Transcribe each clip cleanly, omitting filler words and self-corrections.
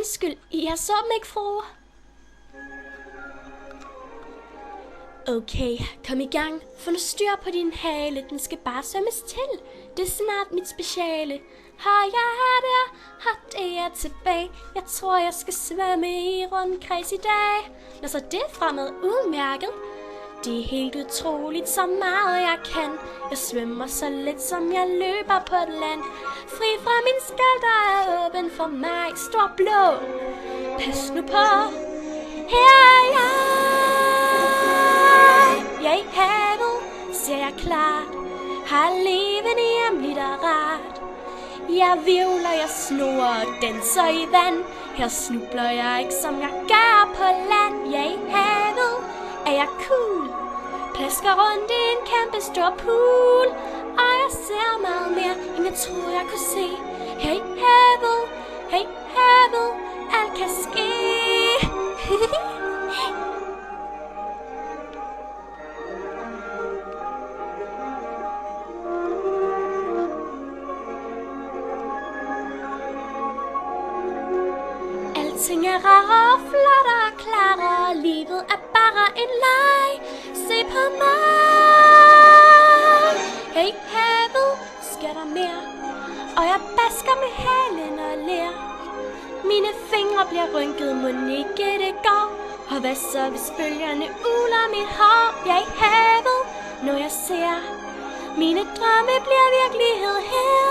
Undskyld, jeg så dem ikke, fru. Okay, kom i gang. Få nu styr på din hale. Den skal bare svømmes til. Det er snart mit speciale. Har jeg her der, har det er tilbage. Jeg tror, jeg skal svømme i rundkreds i dag. Når så det er fremad udmærket. Det er helt utroligt, så meget jeg kan. Jeg svømmer så let, som jeg løber på et land. Fri fra min skal, der er åben for mig. Stor blå, pas nu på. Her er jeg. Jeg i havet, ser jeg klart. Har levende hjemligt og rart. Jeg virvler, jeg snor og danser i vand. Her snubler jeg ikke, som jeg gør på land. Jeg i havet, er jeg cool. Plasker rundt i en kæmpe stor pool. Og jeg ser meget mere, end jeg troede jeg kunne se. Her i havet, alt kan ske. Alting er rar og flot og klar, og livet er bare en leg. Se på mig. Hey, havet, skal der mere? Og jeg basker med halen og ler. Mine fingre bliver rynket, må ikke det går. Og hvad så, hvis bølgerne uler mit hår? Jeg i havet, når jeg ser. Mine drømme bliver virkelighed her.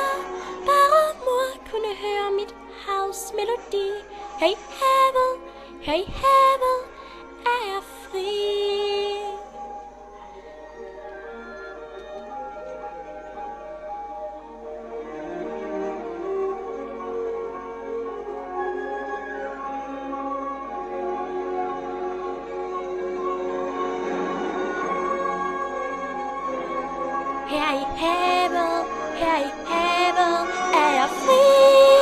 Bare mor kunne høre mit havs melodi. Hey havet, er jeg fri. Her i havet, er jeg fri.